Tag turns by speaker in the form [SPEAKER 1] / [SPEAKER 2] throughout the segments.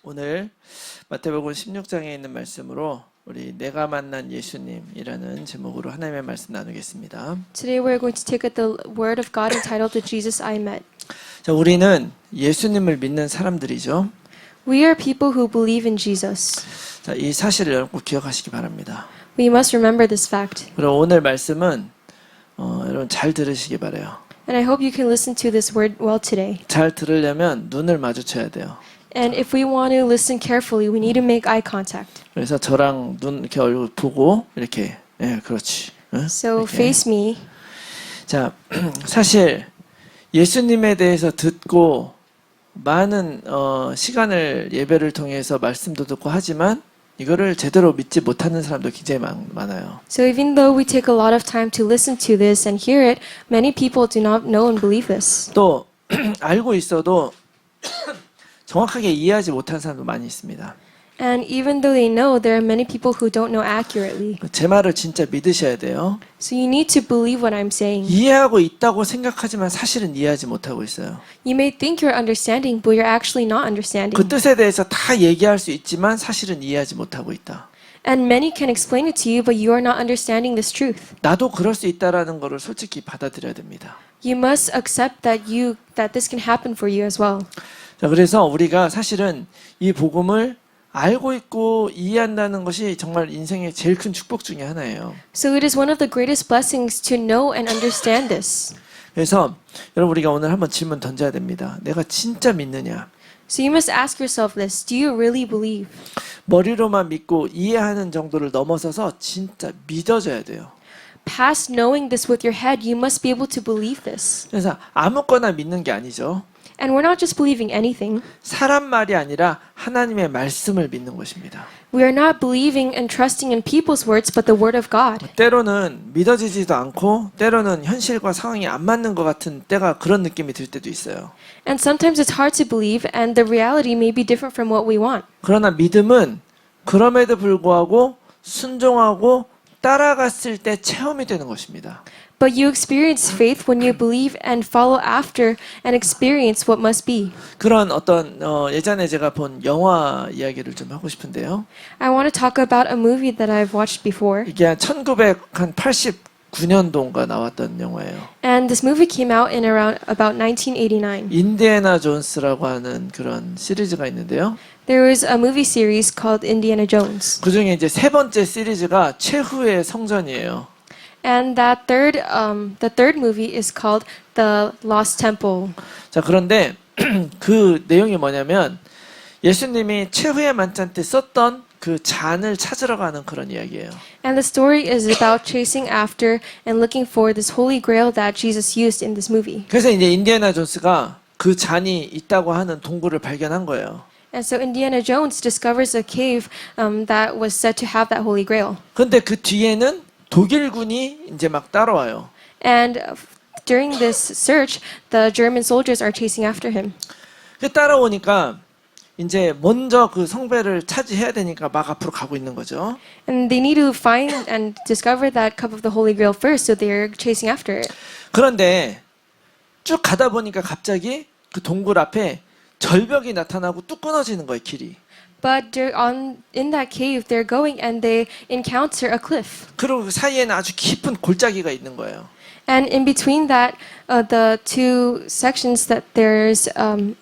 [SPEAKER 1] 오늘 마태복음 16장에 있는 말씀으로 우리 내가 만난 예수님이라는 제목으로 하나님의 말씀 나누겠습니다.
[SPEAKER 2] Today we're going to take at the word of God entitled The Jesus I Met.
[SPEAKER 1] 자, 우리는 예수님을 믿는 사람들이죠.
[SPEAKER 2] We are people who believe in Jesus.
[SPEAKER 1] 자, 이 사실을 여러분 꼭 기억하시기 바랍니다.
[SPEAKER 2] We must remember this fact.
[SPEAKER 1] 그리고 오늘 말씀은 여러분 잘 들으시기 바라요.
[SPEAKER 2] And I hope you can listen to this word well today.
[SPEAKER 1] 잘 들으려면 눈을 마주쳐야 돼요.
[SPEAKER 2] And if we want to listen carefully, we need to make eye contact.
[SPEAKER 1] 그래서 저랑 눈 이렇게 얼굴 보고 이렇게 그렇지.
[SPEAKER 2] So
[SPEAKER 1] 이렇게.
[SPEAKER 2] face me.
[SPEAKER 1] 자, 사실 예수님에 대해서 듣고 많은 시간을 예배를 통해서 말씀도 듣고 하지만 이거를 제대로 믿지 못하는 사람도 굉장히 많아요.
[SPEAKER 2] So even though we take a lot of time to listen to this and hear it, many people do not know and believe this.
[SPEAKER 1] 또 알고 있어도 정확하게 이해하지 못하는 사람도 많이 있습니다.
[SPEAKER 2] And even though they know, there are many people who don't know accurately.
[SPEAKER 1] 제 말을 진짜 믿으셔야 돼요.
[SPEAKER 2] So you need to believe what I'm saying.
[SPEAKER 1] 이해하고 있다고 생각하지만 사실은 이해하지 못하고 있어요.
[SPEAKER 2] You may think you're understanding, but you're actually not understanding.
[SPEAKER 1] 그 뜻에 대해서 다 얘기할 수 있지만 사실은 이해하지 못하고 있다.
[SPEAKER 2] And many can explain it to you, but you are not understanding this truth.
[SPEAKER 1] 나도 그럴 수 있다라는 거를 솔직히 받아들여야 됩니다.
[SPEAKER 2] You must accept that this can happen for you as well.
[SPEAKER 1] 자, 그래서 우리가 사실은 이 복음을 알고 있고 이해한다는 것이 정말 인생의 제일 큰 축복 중에 하나예요.
[SPEAKER 2] So it is one of the greatest blessings to know and understand this.
[SPEAKER 1] 그래서 여러분 우리가 오늘 한번 질문 던져야 됩니다. 내가 진짜 믿느냐?
[SPEAKER 2] So you must ask yourself this: do you really believe?
[SPEAKER 1] 머리로만 믿고 이해하는 정도를 넘어서서 진짜 믿어져야 돼요.
[SPEAKER 2] Past knowing this with your head, you must be able to believe this.
[SPEAKER 1] 그래서 아무거나 믿는 게 아니죠.
[SPEAKER 2] And we're not just believing anything.
[SPEAKER 1] 사람 말이 아니라 하나님의 말씀을 믿는 것입니다.
[SPEAKER 2] We are not believing and trusting in people's words, but the word of God.
[SPEAKER 1] 때로는 믿어지지도 않고 때로는 현실과 상황이 안 맞는 것 같은 때가 그런 느낌이 들 때도 있어요.
[SPEAKER 2] And sometimes it's hard to believe, and the reality may be different from what we want.
[SPEAKER 1] 그러나 믿음은 그럼에도 불구하고 순종하고 따라갔을 때 체험이 되는 것입니다.
[SPEAKER 2] But you experience faith when you believe and follow after and experience what must be.
[SPEAKER 1] 그런 어떤 예전에 제가 본 영화 이야기를 좀 하고 싶은데요.
[SPEAKER 2] I want to talk about a movie that I've watched before.
[SPEAKER 1] 이게 한 1989년도인가 나왔던 영화예요.
[SPEAKER 2] And this movie came out in about 1989.
[SPEAKER 1] 인디애나 존스라고 하는 그런 시리즈가 있는데요.
[SPEAKER 2] There was a movie series called Indiana Jones.
[SPEAKER 1] 그 중에 이제 세 번째 시리즈가 최후의 성전이에요.
[SPEAKER 2] And the third movie is called The Lost Temple.
[SPEAKER 1] 자, 그런데 그 내용이 뭐냐면 예수님이 최후의 만찬 때 썼던 그 잔을 찾으러 가는 그런 이야기예요.
[SPEAKER 2] And the story is about chasing after and looking for this holy grail that Jesus used in this movie.
[SPEAKER 1] 그래서 이제 인디애나 존스가 그 잔이 있다고 하는 동굴을 발견한 거예요.
[SPEAKER 2] And so Indiana Jones discovers a cave that was said to have that holy grail.
[SPEAKER 1] 근데 그 뒤에는 독일군이 이제 막 따라와요.
[SPEAKER 2] And during this search, the German soldiers are chasing after him.
[SPEAKER 1] 그 따라오니까 이제 먼저 그 성배를 차지해야 되니까 막 앞으로 가고 있는 거죠.
[SPEAKER 2] And they need to find and discover that cup of the holy grail first, so they're chasing after it.
[SPEAKER 1] 그런데 쭉 가다 보니까 갑자기 그 동굴 앞에 절벽이 나타나고 뚝 끊어지는 거예요, 길이.
[SPEAKER 2] But in that cave, they're going and they encounter a cliff.
[SPEAKER 1] 그리고 그 사이에는 아주 깊은 골짜기가 있는 거예요.
[SPEAKER 2] And in between that, the two sections, that there's a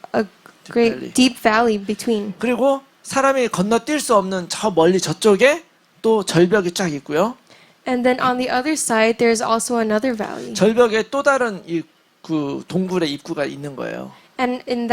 [SPEAKER 2] great deep valley between.
[SPEAKER 1] 그리고 사람이 건너뛸 수 없는 저 멀리 저쪽에 또 절벽이 쫙 있고요.
[SPEAKER 2] And then on the other side, there's also another valley.
[SPEAKER 1] 절벽에 또 다른 그 동굴의 입구가 있는 거예요.
[SPEAKER 2] And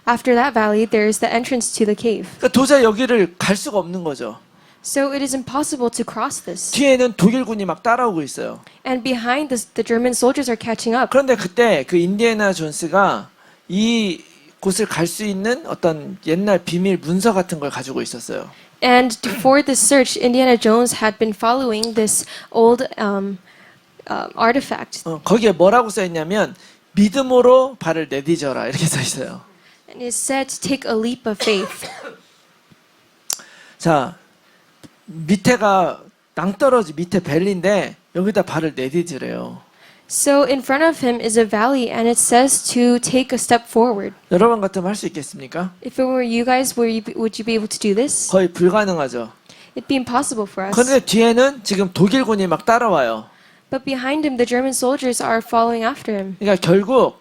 [SPEAKER 2] after that valley, there's the entrance to the cave.
[SPEAKER 1] 그러니까 도저히 여기를 갈 수가 없는 거죠.
[SPEAKER 2] So it is impossible to cross this.
[SPEAKER 1] 뒤에는 독일군이 막 따라오고 있어요.
[SPEAKER 2] And behind this, the German soldiers are catching up.
[SPEAKER 1] 그런데 그때 그 인디애나 존스가 이 곳을 갈 수 있는 어떤 옛날 비밀 문서 같은 걸 가지고 있었어요.
[SPEAKER 2] And for this search, Indiana Jones had been following this old artifact.
[SPEAKER 1] 거기에 뭐라고 써 있냐면 믿음으로 발을 내디뎌라 이렇게 써 있어요.
[SPEAKER 2] And it said to take a leap of faith.
[SPEAKER 1] 자, 밑에가 낭떠러지 밑에 벨리인데 여기다 발을 내디디래요.
[SPEAKER 2] So in front of him is a valley, and it says to take a step forward.
[SPEAKER 1] 여러분 같으면 할 수 있겠습니까?
[SPEAKER 2] If it were you guys, would you be able to do this?
[SPEAKER 1] 거의 불가능하죠.
[SPEAKER 2] It'd be impossible for us.
[SPEAKER 1] 그런데 뒤에는 지금 독일군이 막 따라와요.
[SPEAKER 2] But behind him, the German soldiers are following after him.
[SPEAKER 1] 그러니까 결국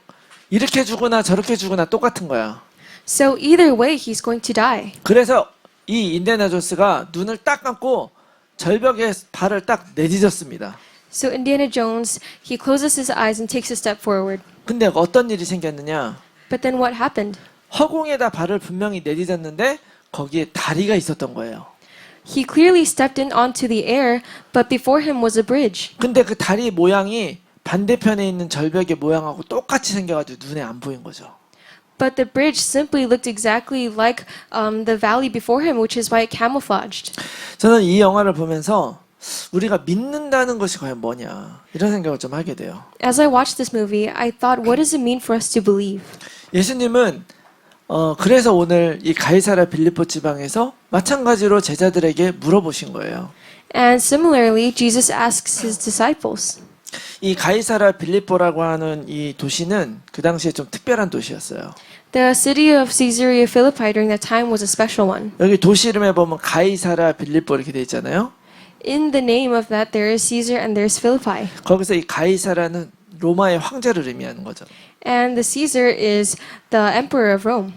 [SPEAKER 1] 이렇게 죽으나 저렇게 죽으나 똑같은 거야.
[SPEAKER 2] So either way, he's going to die.
[SPEAKER 1] 그래서 이 인디애나 존스가 눈을 딱 감고 절벽에 발을 딱 내딛었습니다.
[SPEAKER 2] So Indiana Jones, he closes his eyes and takes a step forward.
[SPEAKER 1] 근데 어떤 일이 생겼느냐?
[SPEAKER 2] But then what happened?
[SPEAKER 1] 허공에다 발을 분명히 내딛었는데 거기에 다리가 있었던 거예요.
[SPEAKER 2] He clearly stepped in onto the air, but before him was a bridge.
[SPEAKER 1] 근데 그 다리 모양이 반대편에 있는 절벽의 모양하고 똑같이 생겨가지고 눈에 안 보인 거죠.
[SPEAKER 2] But the bridge simply looked exactly like the valley before him, which is why it camouflaged.
[SPEAKER 1] 저는 이 영화를 보면서 우리가 믿는다는 것이 과연 뭐냐 이런 생각을 좀 하게 돼요.
[SPEAKER 2] As I watched this movie, I thought, what does it mean for us to believe?
[SPEAKER 1] 예수님은 그래서 오늘 이 가이사랴 빌립보 지방에서 마찬가지로 제자들에게 물어보신 거예요.
[SPEAKER 2] And similarly, Jesus asks his disciples.
[SPEAKER 1] 이 가이사랴 빌립보라고 하는 이 도시는 그 당시에 좀 특별한 도시였어요.
[SPEAKER 2] The city of Caesarea Philippi during that time was a special one.
[SPEAKER 1] 여기 도시 이름에 보면 가이사랴 빌립보 이렇게 돼 있잖아요.
[SPEAKER 2] In the name of that, there is Caesar and there's Philippi.
[SPEAKER 1] 거기서 이 가이사랴는 로마의 황제를 의미하는 거죠.
[SPEAKER 2] And the Caesar is the emperor of Rome.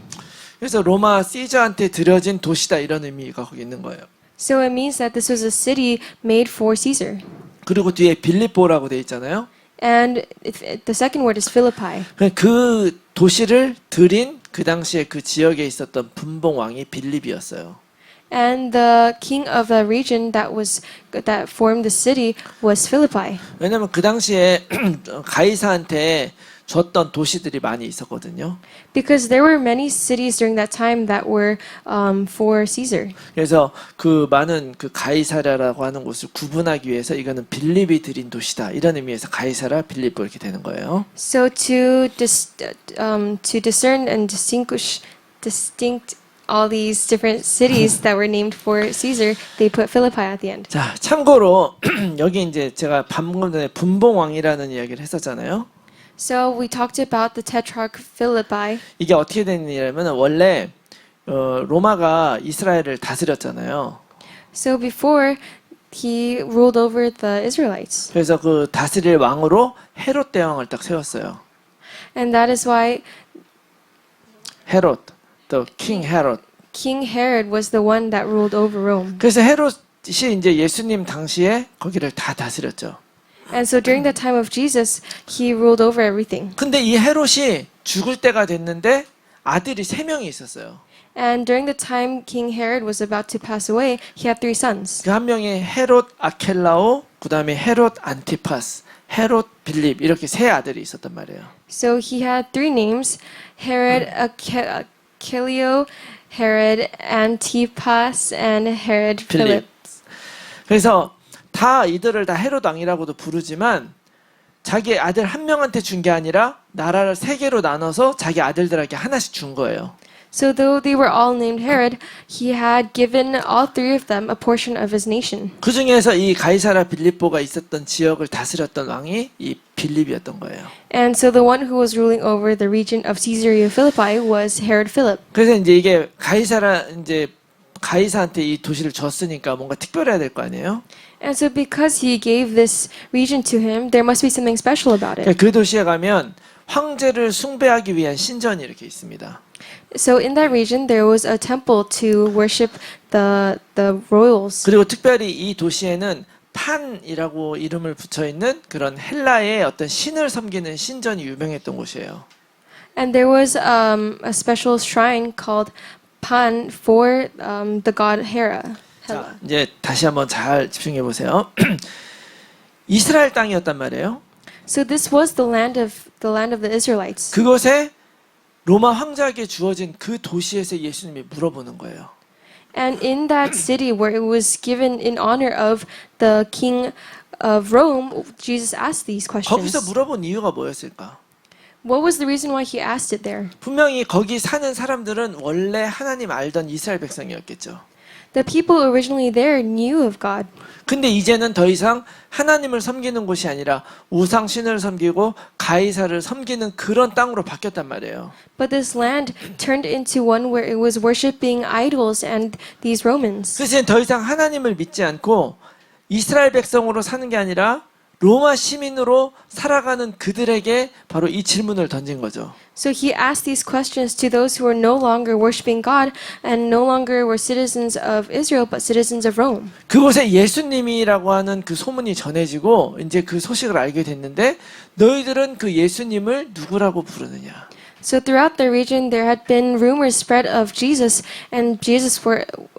[SPEAKER 1] 그래서 로마 시저한테 드려진 도시다 이런 의미가 거기 있는 거예요.
[SPEAKER 2] So it means that this was a city made for Caesar.
[SPEAKER 1] 그리고 뒤에 빌립보라고 돼 있잖아요.
[SPEAKER 2] And the second word is Philippi.
[SPEAKER 1] 그 도시를 들인 그 당시에 그 지역에 있었던 분봉 왕이 빌립이었어요.
[SPEAKER 2] And the king of the region that formed the city was Philippi.
[SPEAKER 1] 왜냐하면 그 당시에 가이사한테 줬던 도시들이 많이 있었거든요.
[SPEAKER 2] Because there were many cities during that time that were for Caesar.
[SPEAKER 1] 그래서 그 많은 그 가이사랴라고 하는 곳을 구분하기 위해서 이거는 빌립이 들인 도시다 이런 의미에서 가이사랴 빌립보 이렇게 되는 거예요.
[SPEAKER 2] So to discern and distinct all these different cities that were named for Caesar, they put Philippi at the end.
[SPEAKER 1] 자, 참고로 여기 이제 제가 방금 전에 분봉 왕이라는 이야기를 했었잖아요.
[SPEAKER 2] So we talked about the Tetrarch Philippi.
[SPEAKER 1] 이게 어떻게 된 일이냐면 원래 로마가 이스라엘을 다스렸잖아요.
[SPEAKER 2] So before he ruled over the Israelites.
[SPEAKER 1] 그래서 그 다스릴 왕으로 헤롯 대왕을 딱 세웠어요.
[SPEAKER 2] And that is why
[SPEAKER 1] 헤롯, the King Herod.
[SPEAKER 2] King Herod was the one that ruled over Rome.
[SPEAKER 1] 그래서 헤롯이 이제 예수님 당시에 거기를 다 다스렸죠.
[SPEAKER 2] And so during the time of Jesus, he ruled over everything.
[SPEAKER 1] 근데 이 헤롯이 죽을 때가 됐는데 아들이 3명이 있었어요.
[SPEAKER 2] And during the time King Herod was about to pass away, he had 3 sons.
[SPEAKER 1] 그 한 명이 헤롯 아켈라오, 그다음에 헤롯 안티파스, 헤롯 빌립 이렇게 3 아들이 있었단 말이에요.
[SPEAKER 2] So he had 3 names: Herod Achelleo, Herod Antipas, and Herod
[SPEAKER 1] 빌립.
[SPEAKER 2] Philip.
[SPEAKER 1] 그래서 다 이들을 다 헤롯 왕이라고도 부르지만 자기 아들 한 명한테 준 게 아니라 나라를 3개로 나눠서 자기 아들들에게 하나씩 준 거예요.
[SPEAKER 2] So though they were all named Herod, he had given all 3 of them a portion of his nation.
[SPEAKER 1] 그 중에서 이 가이사랴 빌립보가 있었던 지역을 다스렸던 왕이 이 빌립이었던 거예요.
[SPEAKER 2] And so the one who was ruling over the region of Caesarea Philippi was Herod Philip.
[SPEAKER 1] 그래서 이제 이게 가이사한테 이 도시를 줬으니까 뭔가 특별해야 될 거 아니에요?
[SPEAKER 2] And so because he gave this region to him, there must be something special about it.
[SPEAKER 1] 그 도시에 가면 황제를 숭배하기 위한 신전이 이렇게 있습니다.
[SPEAKER 2] So in that region, there was a temple to worship the royals.
[SPEAKER 1] 그리고 특별히 이 도시에는 판이라고 이름을 붙여 있는 그런 헬라의 어떤 신을 섬기는 신전이 유명했던 곳이에요.
[SPEAKER 2] And there was a special shrine called Pan for the god Hera.
[SPEAKER 1] 자, 이제 다시 한번 잘 집중해 보세요. 이스라엘 땅이었단 말이에요.
[SPEAKER 2] So this was the land of the Israelites.
[SPEAKER 1] 그곳에 로마 황제에게 주어진 그 도시에서 예수님이 물어보는 거예요.
[SPEAKER 2] And in that city where it was given in honor of the king of Rome, Jesus asked these
[SPEAKER 1] 거기서
[SPEAKER 2] questions.
[SPEAKER 1] 물어본 이유가 뭐였을까?
[SPEAKER 2] What was the reason why he asked it there?
[SPEAKER 1] 분명히 거기 사는 사람들은 원래 하나님 알던 이스라엘 백성이었겠죠.
[SPEAKER 2] The people originally there knew of God.
[SPEAKER 1] 근데 이제는 더 이상 하나님을 섬기는 곳이 아니라 우상신을 섬기고 가이사를 섬기는 그런 땅으로 바뀌었단 말이에요.
[SPEAKER 2] But this land turned into one where it was worshiping idols and these Romans.
[SPEAKER 1] 그래서 이제 더 이상 하나님을 믿지 않고 이스라엘 백성으로 사는 게 아니라 로마 시민으로 살아가는 그들에게 바로 이 질문을 던진 거죠.
[SPEAKER 2] So he asked these questions to those who were no longer worshiping God and no longer were citizens of Israel but citizens of Rome.
[SPEAKER 1] 그곳에 예수님이라고 하는 그 소문이 전해지고 이제 그 소식을 알게 됐는데 너희들은 그 예수님을 누구라고 부르느냐?
[SPEAKER 2] So throughout the region there had been rumors spread of Jesus and Jesus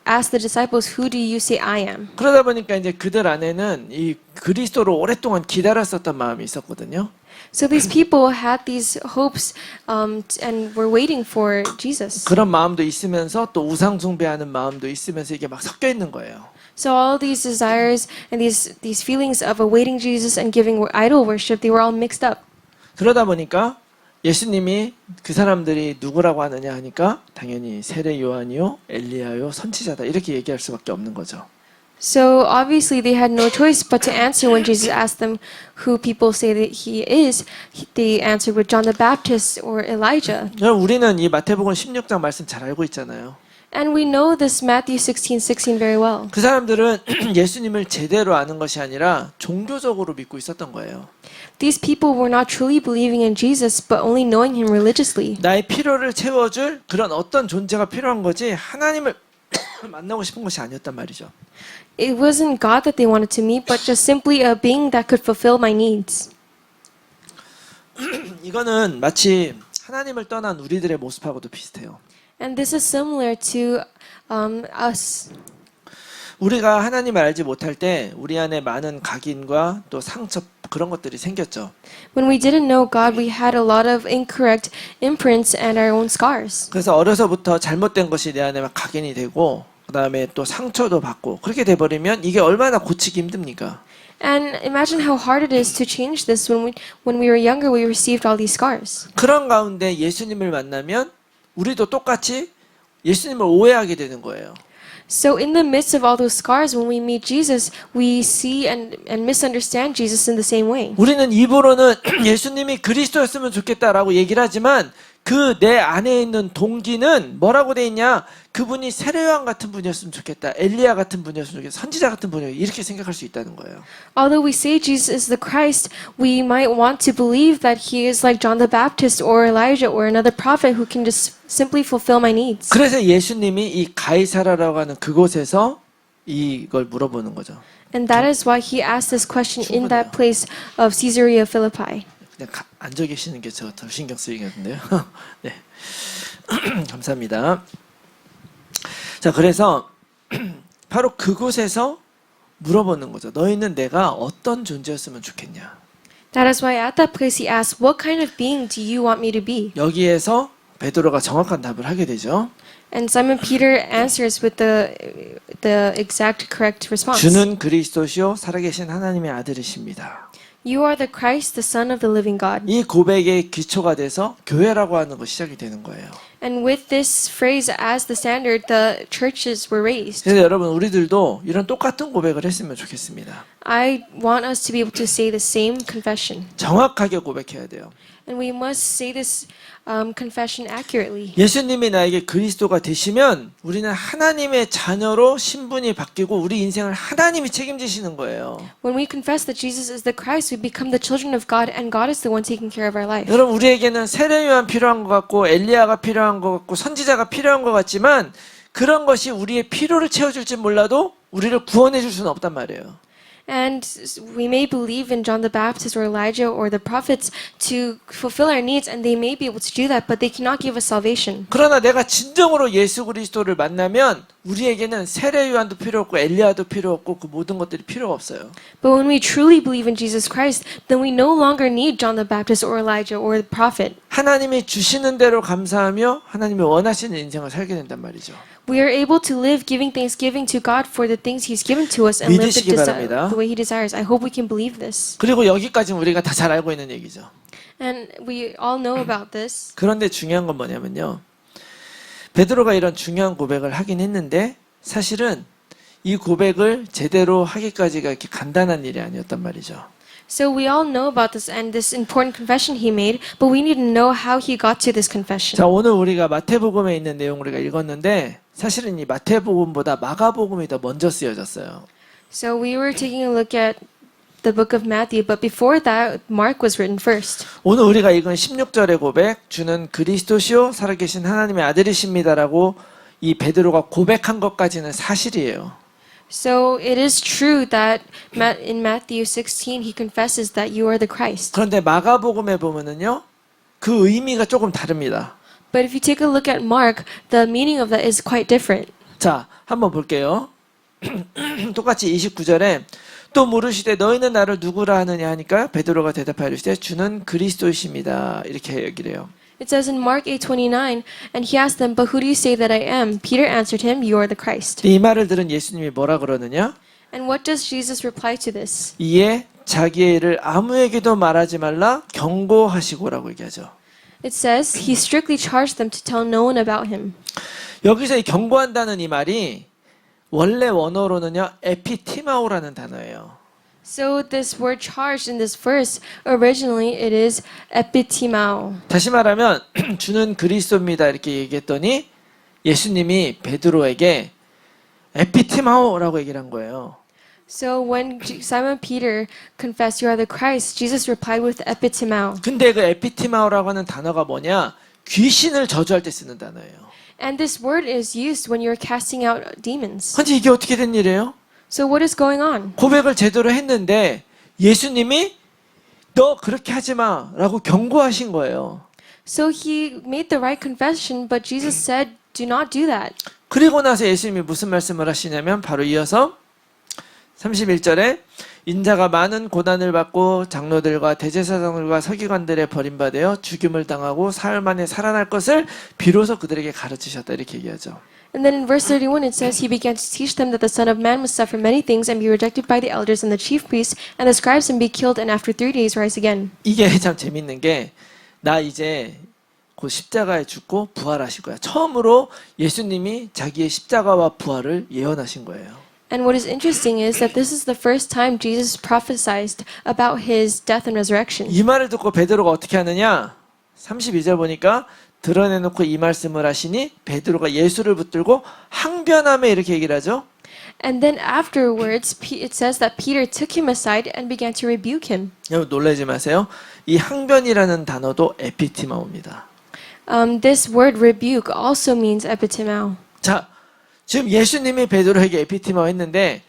[SPEAKER 2] asked the disciples, "Who do you say I am?"
[SPEAKER 1] 그러다 보니까 이제 그들 안에는 이 그리스도를 오랫동안 기다렸었던 마음이 있었거든요.
[SPEAKER 2] So these people had these hopes and were waiting for Jesus.
[SPEAKER 1] 그런 마음도 있으면서 또 우상 숭배하는 마음도 있으면서 이게 막 섞여 있는 거예요.
[SPEAKER 2] So all these desires and these feelings of awaiting Jesus and giving idol worship, they were all mixed up.
[SPEAKER 1] 그러다 보니까 예수님이 그 사람들이 누구라고 하느냐 하니까 당연히 세례 요한이요, 엘리야요, 선지자다 이렇게 얘기할 수밖에 없는 거죠.
[SPEAKER 2] So obviously they had no choice but to answer when Jesus asked them who people say that he is. They answered with John the Baptist or Elijah.
[SPEAKER 1] 여러분 우리는 이 마태복음 16장 말씀 잘 알고 있잖아요.
[SPEAKER 2] And we know this Matthew 16:16 very well.
[SPEAKER 1] 그 사람들은 예수님을 제대로 아는 것이 아니라 종교적으로 믿고 있었던 거예요.
[SPEAKER 2] These people were not truly believing in Jesus but only knowing him religiously.
[SPEAKER 1] 나의 필요를 채워줄 그런 어떤 존재가 필요한 거지 하나님을 만나고 싶은 것이 아니었단 말이죠.
[SPEAKER 2] It wasn't God that they wanted to meet but just simply a being that could fulfill my needs.
[SPEAKER 1] 이거는 마치 하나님을 떠난 우리들의 모습하고도 비슷해요.
[SPEAKER 2] And this is similar to us.
[SPEAKER 1] 우리가 하나님을 알지 못할 때 우리 안에 많은 각인과 또 상처 그런 것들이 생겼죠.
[SPEAKER 2] When we didn't know God, we had a lot of incorrect imprints and our own scars.
[SPEAKER 1] 그래서 어려서부터 잘못된 것이 내 안에 막 각인이 되고 그다음에 또 상처도 받고 그렇게 돼 버리면 이게 얼마나 고치기 힘듭니까?
[SPEAKER 2] And imagine how hard it is to change this when we were younger, we received all these scars.
[SPEAKER 1] 그런 가운데 예수님을 만나면 우리도 똑같이 예수님을 오해하게 되는 거예요.
[SPEAKER 2] So in the midst of all those scars, when we meet Jesus, we see and misunderstand Jesus in the same way.
[SPEAKER 1] 우리는 입으로는 예수님이 그리스도였으면 좋겠다라고 얘기를 하지만 그 내 안에 있는 동기는 뭐라고 돼 있냐? 그분이 세례요한 같은 분이었으면 좋겠다. 엘리야 같은 분이었으면 좋겠다. 선지자 같은 분이었으면 이렇게 생각할 수 있다는 거예요.
[SPEAKER 2] Although we say Jesus is the Christ, we might want to believe that he is like John the Baptist or Elijah or another prophet who can just simply fulfill my needs.
[SPEAKER 1] 그래서 예수님이 이 가이사라라고 하는 그곳에서 이걸 물어보는 거죠.
[SPEAKER 2] And that is why he asked this question in that place of Caesarea Philippi.
[SPEAKER 1] 그냥 앉아 계시는 게 저 더 신경 쓰이겠는데요. 네. 감사합니다. 자, 그래서 바로 그곳에서 물어보는 거죠. 너희는 내가 어떤 존재였으면 좋겠냐?
[SPEAKER 2] That is why at that place he asked, "What kind of being do you want me to be?"
[SPEAKER 1] 여기에서 베드로가 정확한 답을 하게 되죠.
[SPEAKER 2] And Simon Peter answers with the exact correct response.
[SPEAKER 1] 주는 그리스도시요 살아계신 하나님의 아들이십니다.
[SPEAKER 2] You are the Christ, the Son of the living God.
[SPEAKER 1] 이 고백의 기초가 돼서 교회라고 하는 것이 시작이 되는 거예요.
[SPEAKER 2] And with this phrase as the standard, the churches were raised.
[SPEAKER 1] 그래서 여러분 우리들도 이런 똑같은 고백을 했으면 좋겠습니다.
[SPEAKER 2] I want us to be able to say the same confession.
[SPEAKER 1] 정확하게 고백해야 돼요.
[SPEAKER 2] And we must say this confession accurately.
[SPEAKER 1] 예수님이 나에게 그리스도가 되시면 우리는 하나님의 자녀로 신분이 바뀌고 우리 인생을 하나님이 책임지시는 거예요.
[SPEAKER 2] When we confess that Jesus is the Christ, we become the children of God, and God is the one taking care of our life.
[SPEAKER 1] 여러분 우리에게는 세례요한 필요한 것 같고 엘리야가 필요한 것 같고 선지자가 필요한 것 같지만 그런 것이 우리의 필요를 채워줄지 몰라도 우리를 구원해 줄 수는 없단 말이에요.
[SPEAKER 2] And we may believe in John the Baptist or Elijah or the prophets to fulfill our needs, and they may be able to do that, but they cannot give us salvation.
[SPEAKER 1] 그러나 내가 진정으로 예수 그리스도를 만나면 우리에게는 세례 요한도 필요 없고 엘리야도 필요 없고 그 모든 것들이 필요가 없어요.
[SPEAKER 2] But when we truly believe in Jesus Christ, then we no longer need John the Baptist or Elijah or the prophet.
[SPEAKER 1] 하나님이 주시는 대로 감사하며 하나님이 원하시는 인생을 살게 된단 말이죠.
[SPEAKER 2] We are able to live giving thanksgiving to God for the things He's given to us and live
[SPEAKER 1] 믿으시기 바랍니다.
[SPEAKER 2] the way He desires. I hope we can believe this.
[SPEAKER 1] 그리고 여기까지는 우리가 다 잘 알고 있는 얘기죠.
[SPEAKER 2] And we all know about this.
[SPEAKER 1] 그런데 중요한 건 뭐냐면요. 베드로가 이런 중요한 고백을 하긴 했는데 사실은 이 고백을 제대로 하기까지가 이렇게 간단한 일이 아니었단 말이죠.
[SPEAKER 2] So we all know about this and this important confession he made, but we need to know how he got to this confession.
[SPEAKER 1] 자, 오늘 우리가 마태복음에 있는 내용을 우리가 읽었는데 사실은 이 마태복음보다 마가복음이 더 먼저 쓰여졌어요.
[SPEAKER 2] So we were taking a look at the book of Matthew, but before that, Mark was written first.
[SPEAKER 1] 오늘 우리가 읽은 16절의 고백, 주는 그리스도시요 살아계신 하나님의 아들이십니다라고 이 베드로가 고백한 것까지는 사실이에요.
[SPEAKER 2] So it is true that in Matthew 16 he confesses that you are the Christ.
[SPEAKER 1] 그런데 마가복음에 보면은요, 그 의미가 조금 다릅니다.
[SPEAKER 2] But if you take a look at Mark, the meaning of that is quite different.
[SPEAKER 1] 자, 한번 볼게요. 똑같이 29절에 또 물으시되 너희는 나를 누구라 하느냐 하니까 베드로가 대답하여 이르시되 주는 그리스도이십니다. 이렇게 얘기를 해요.
[SPEAKER 2] It says in Mark 8:29, and he asked them, "But who do you say that I am?" Peter answered him, "You are the Christ."
[SPEAKER 1] 이 말을 들은 예수님이 뭐라 그러느냐?
[SPEAKER 2] And what does Jesus reply to this?
[SPEAKER 1] 이에 자기의 일을 아무에게도 말하지 말라 경고하시고라고 얘기하죠.
[SPEAKER 2] It says he strictly charged them to tell no one about him.
[SPEAKER 1] 여기서 이 경고한다는 이 말이 원래 원어로는요 에피티마오라는 단어예요.
[SPEAKER 2] So this word charged in this verse, originally it is epitimao.
[SPEAKER 1] 다시 말하면 주는 그리스도입니다 이렇게 얘기했더니 예수님이 베드로에게 에피티마오라고 얘기를 한 거예요.
[SPEAKER 2] So when Simon Peter confessed, "You are the Christ," Jesus replied with epitimao.
[SPEAKER 1] 근데 그 에피티마오라고 하는 단어가 뭐냐? 귀신을 저주할 때 쓰는 단어예요.
[SPEAKER 2] And this word is used when you're casting out demons.
[SPEAKER 1] 근데 이게 어떻게 된 일이에요?
[SPEAKER 2] So what is going on?
[SPEAKER 1] 고백을 제대로 했는데 예수님이 너 그렇게 하지 마라고 경고하신 거예요.
[SPEAKER 2] So he made the right confession, but Jesus said, "Do not do that."
[SPEAKER 1] 그리고 나서 예수님이 무슨 말씀을 하시냐면 바로 이어서 31절에 인자가 많은 고난을 받고 장로들과 대제사장들과 서기관들의 버림받아 죽임을 당하고 사흘 만에 살아날 것을 비로소 그들에게 가르치셨다 이렇게 얘기하죠.
[SPEAKER 2] And then in verse 31 it says, "He began to teach them that the Son of Man must suffer many things and be rejected by the elders and the chief priests and the scribes and be killed and after 3 days rise again."
[SPEAKER 1] 이게 참 재밌는 게 나 이제 곧 십자가에 죽고 부활하실 거야. 처음으로 예수님이 자기의 십자가와 부활을 예언하신 거예요.
[SPEAKER 2] And what is interesting is that this is the first time Jesus prophesied about his death and resurrection.
[SPEAKER 1] 이 말을 듣고 베드로가 어떻게 하느냐? 32절 보니까 드러내놓고 이 말씀을 하시니 베드로가 예수를 붙들고 항변하며 이렇게 얘기를 하죠.
[SPEAKER 2] And then afterwards, it says that Peter took him aside and began to rebuke him.
[SPEAKER 1] 여러분 놀라지 마세요. 이 항변이라는 단어도 에피티마오입니다.
[SPEAKER 2] This word rebuke also means epitimao.
[SPEAKER 1] 자, 지금 예수님이 베드로에게 에피티마오 했는데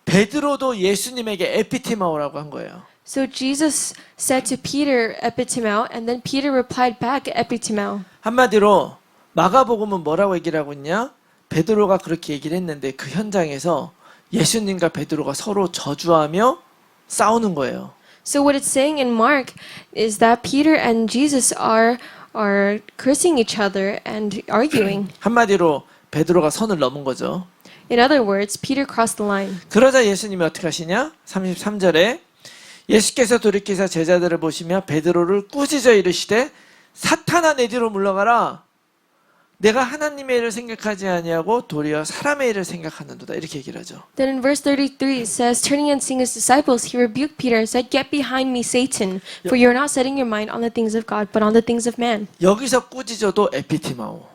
[SPEAKER 1] 베드로도 예수님에게 에피티마오라고 한 거예요.
[SPEAKER 2] So Jesus said to Peter epitimao, and then Peter replied back epitimao.
[SPEAKER 1] 한마디로 마가복음은 뭐라고 얘기를 하고 있냐? 베드로가 그렇게 얘기를 했는데 그 현장에서 예수님과 베드로가 서로 저주하며 싸우는 거예요.
[SPEAKER 2] So what it's saying in Mark is that Peter and Jesus are cursing each other and arguing.
[SPEAKER 1] 한마디로 베드로가 선을 넘은 거죠.
[SPEAKER 2] In other words, Peter crossed the line.
[SPEAKER 1] 그러자 예수님이 어떻게 하시냐? 33절에 예수께서 돌이키사 제자들을 보시며 베드로를 꾸짖어 이르시되 사탄아 내 뒤로 물러가라. 내가 하나님의 일을 생각하지 아니하고 도리어 사람의 일을 생각하는도다. 이렇게 얘기를 하죠.
[SPEAKER 2] Then in verse 33 it says, turning and seeing his disciples, he rebuked Peter and said, "Get behind me, Satan, for you are not setting your mind on the things of God, but on the things of man."
[SPEAKER 1] 여기서 꾸짖어도 에피티마오.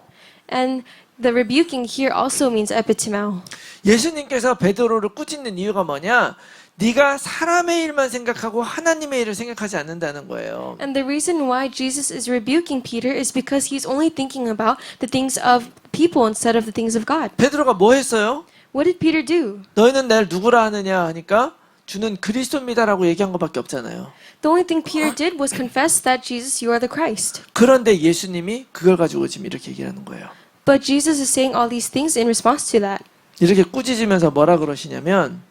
[SPEAKER 2] And the rebuking here also means epitimao.
[SPEAKER 1] 예수님께서 베드로를 꾸짖는 이유가 뭐냐? 네가 사람의 일만 생각하고 하나님의 일을 생각하지 않는다는 거예요.
[SPEAKER 2] And the reason why Jesus is rebuking Peter is because he's only thinking about the things of people instead of the things of God.
[SPEAKER 1] 베드로가 뭐 했어요?
[SPEAKER 2] What did Peter do?
[SPEAKER 1] 너희는 날 누구라 하느냐 하니까 주는 그리스도입니다라고 얘기한 것밖에 없잖아요.
[SPEAKER 2] The only thing Peter did was confess that Jesus, you are the Christ.
[SPEAKER 1] 그런데 예수님이 그걸 가지고 지금 이렇게 얘기하는 거예요.
[SPEAKER 2] But Jesus is saying all these things in response to that.
[SPEAKER 1] 이렇게 꾸짖으면서 뭐라 그러시냐면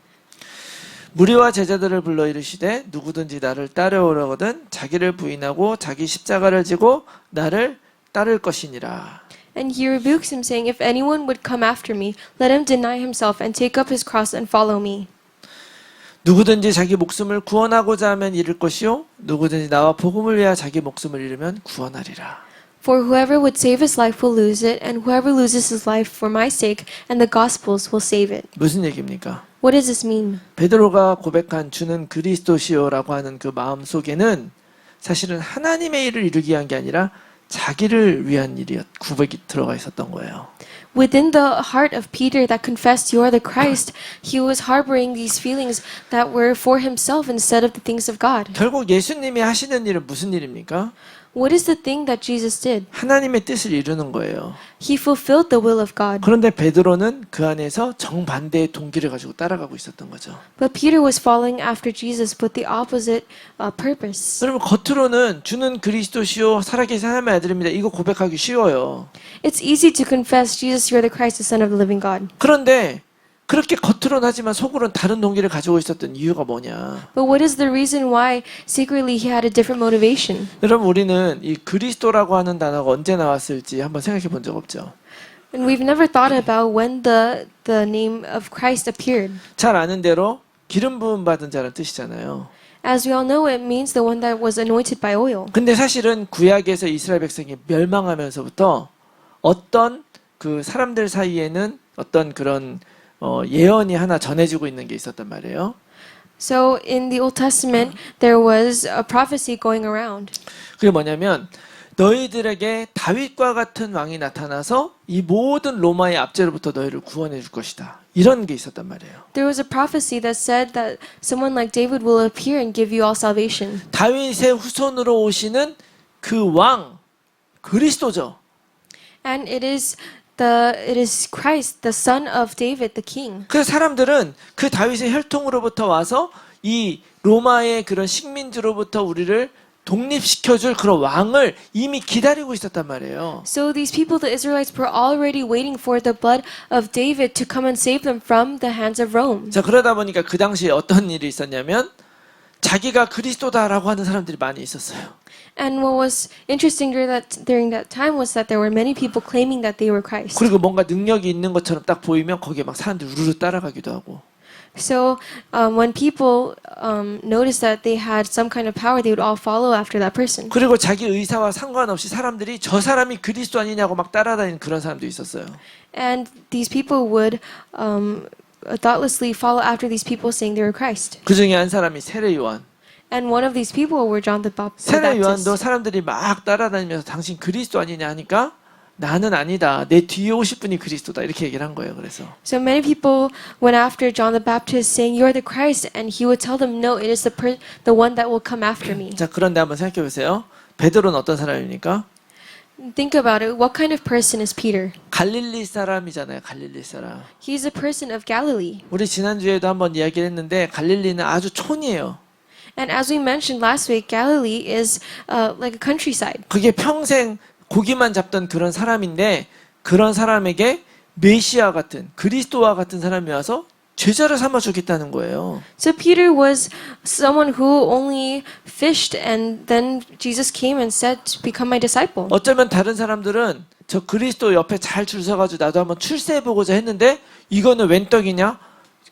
[SPEAKER 1] 무리와 제자들을 불러 이르시되 누구든지 나를 따르오려거든 자기를 부인하고 자기 십자가를 지고 나를 따를 것이니라.
[SPEAKER 2] And he rebukes him, saying, "If anyone would come after me, let him deny himself and take up his cross and follow me."
[SPEAKER 1] 누구든지 자기 목숨을 구원하고자 하면 잃을 것이요 누구든지 나와 복음을 위하여 자기 목숨을 잃으면 구원하리라.
[SPEAKER 2] For whoever would save his life will lose it, and whoever loses his life for my sake and the gospel's will save it.
[SPEAKER 1] 무슨 얘기입니까?
[SPEAKER 2] What does this mean?
[SPEAKER 1] 베드로가 고백한 주는 그리스도시요라고 하는 그 마음 속에는 사실은 하나님의 일을 이루기 위한 게 아니라 자기를 위한 고백이 들어가 있었던 거예요.
[SPEAKER 2] Within the heart of Peter that confessed, "You are the Christ," he was harboring these feelings that were for himself instead of the things of God.
[SPEAKER 1] 결국 예수님이 하시는 일은 무슨 일입니까?
[SPEAKER 2] What is the thing that Jesus did?
[SPEAKER 1] 하나님의 뜻을 이루는 거예요.
[SPEAKER 2] He fulfilled the will of God.
[SPEAKER 1] 그런데 베드로는 그 안에서 정반대의 동기를 가지고 따라가고 있었던 거죠.
[SPEAKER 2] But Peter was following after Jesus with the opposite purpose.
[SPEAKER 1] 그러면 겉으로는 주는 그리스도시요 살아계신 하나님의 아들입니다. 이거 고백하기 쉬워요.
[SPEAKER 2] It's easy to confess, "Jesus, you are the Christ, the Son of the living God."
[SPEAKER 1] 그런데 그렇게 겉으로는 하지만 속으로는 다른 동기를 가지고 있었던 이유가 뭐냐?
[SPEAKER 2] But what is the reason why secretly he had a different motivation?
[SPEAKER 1] 여러분 우리는 이 그리스도라고 하는 단어가 언제 나왔을지 한번 생각해 본 적 없죠.
[SPEAKER 2] And we've never thought about when the name of Christ appeared.
[SPEAKER 1] 잘 아는 대로 기름 부음 받은 자라는 뜻이잖아요.
[SPEAKER 2] As we all know, it means the one that was anointed by oil.
[SPEAKER 1] 근데 사실은 구약에서 이스라엘 백성이 멸망하면서부터 어떤 그 사람들 사이에는 어떤 그런 예언이 하나 전해지고 있는 게 있었단 말이에요.
[SPEAKER 2] So in the Old Testament, there was a prophecy going around.
[SPEAKER 1] 그게 뭐냐면 너희들에게 다윗과 같은 왕이 나타나서 이 모든 로마의 압제로부터 너희를 구원해 줄 것이다. 이런 게 있었단 말이에요.
[SPEAKER 2] There was a prophecy that said that someone like David will appear and give you all salvation.
[SPEAKER 1] 다윗의 후손으로 오시는 그 왕 그리스도죠.
[SPEAKER 2] And it is Christ, the son of David, the king.
[SPEAKER 1] 그래서 사람들은 그 다윗의 혈통으로부터 와서 이 로마의 그런 식민지로부터 우리를 독립시켜줄 그런 왕을 이미 기다리고 있었단 말이에요.
[SPEAKER 2] So these people, the Israelites, were already waiting for the blood of David to come and save them from the hands of Rome.
[SPEAKER 1] 자, 그러다 보니까 그 당시에 어떤 일이 있었냐면 자기가 그리스도다라고 하는 사람들이 많이 있었어요.
[SPEAKER 2] And what was interesting during that time was that there were many people claiming that they were Christ.
[SPEAKER 1] 그리고 뭔가 능력이 있는 것처럼 딱 보이면 거기에 막 사람들이 우르르 따라가기도 하고.
[SPEAKER 2] So when people noticed that they had some kind of power, they would all follow after that person.
[SPEAKER 1] 그리고 자기 의사와 상관없이 사람들이 저 사람이 그리스도 아니냐고 막 따라다니는 그런 사람도 있었어요.
[SPEAKER 2] And these people would thoughtlessly follow after these people saying they were Christ.
[SPEAKER 1] 그 중에 한 사람이 세례 요한.
[SPEAKER 2] And one of these people were John the Baptist.
[SPEAKER 1] 세례 요한도 사람들이 막 따라다니면서 당신 그리스도 아니냐 하니까 나는 아니다. 내 뒤에 오실 분이 그리스도다. 이렇게 얘기를 한 거예요. 그래서
[SPEAKER 2] So many people went after John the Baptist saying, "You are the Christ," and he would tell them, "No, it is the one that will come after me."
[SPEAKER 1] 자, 그런데 한번 생각해 보세요. 베드로는 어떤 사람입니까?
[SPEAKER 2] Think about it. What kind of person is Peter?
[SPEAKER 1] 갈릴리 사람이잖아요. 갈릴리 사람.
[SPEAKER 2] He's a person of Galilee.
[SPEAKER 1] 우리 지난주에도 한번 이야기를 했는데 갈릴리는 아주 촌이에요.
[SPEAKER 2] And as we mentioned last week, Galilee is like a countryside.
[SPEAKER 1] 그게 평생 고기만 잡던 그런 사람인데 그런 사람에게 메시아 같은 그리스도와 같은 사람이 와서 제자를 삼아 주겠다는 거예요.
[SPEAKER 2] So Peter was someone who only fished, and then Jesus came and said, "Become my disciple."
[SPEAKER 1] 어쩌면 다른 사람들은 저 그리스도 옆에 잘 줄 서가지고 나도 한번 출세해보고자 했는데 이거는 웬 떡이냐?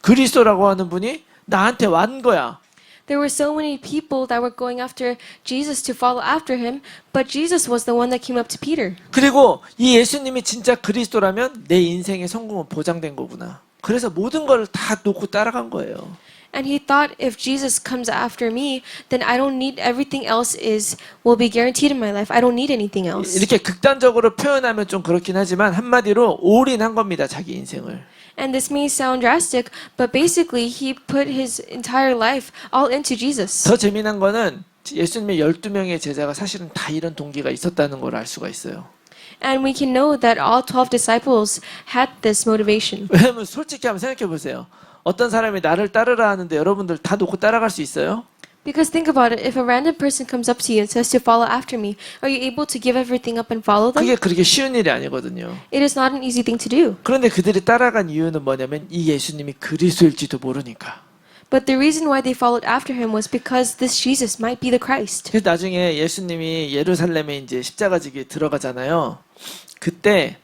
[SPEAKER 1] 그리스도라고 하는 분이 나한테 완 거야.
[SPEAKER 2] There were so many people that were going after Jesus to follow after him, but Jesus was the one that came up to Peter.
[SPEAKER 1] 그리고 이 예수님이 진짜 그리스도라면 내 인생의 성공은 보장된 거구나. 그래서 모든 걸 다 놓고 따라간 거예요.
[SPEAKER 2] And he thought, if Jesus comes after me, then I don't need everything else will be guaranteed in my life. I don't need anything else.
[SPEAKER 1] 이렇게 극단적으로 표현하면 좀 그렇긴 하지만 한마디로 올인한 겁니다. 자기 인생을.
[SPEAKER 2] And this may sound drastic, but basically he put his entire life all into Jesus.
[SPEAKER 1] 더 재미난 거는 예수님의 12명의 제자가 사실은 다 이런 동기가 있었다는 걸 알 수가 있어요.
[SPEAKER 2] And we can know that all 12 disciples had this motivation.
[SPEAKER 1] 왜냐면 솔직히 한번 생각해 보세요. 어떤 사람이 나를 따르라 하는데 여러분들 다 놓고 따라갈 수 있어요?
[SPEAKER 2] Because think about it, if a random person comes up to you and says to follow after me, are you able to give everything up and follow them?
[SPEAKER 1] 그게 그렇게 쉬운 일이 아니거든요.
[SPEAKER 2] It is not an easy thing to do.
[SPEAKER 1] 그런데 그들이 따라간 이유는 뭐냐면 이 예수님이 그리스도일지도 모르니까.
[SPEAKER 2] But the reason why they followed after him was because this Jesus might be the Christ.
[SPEAKER 1] 그래서 나중에 예수님이 예루살렘에 이제 십자가 지기에 들어가잖아요. 그때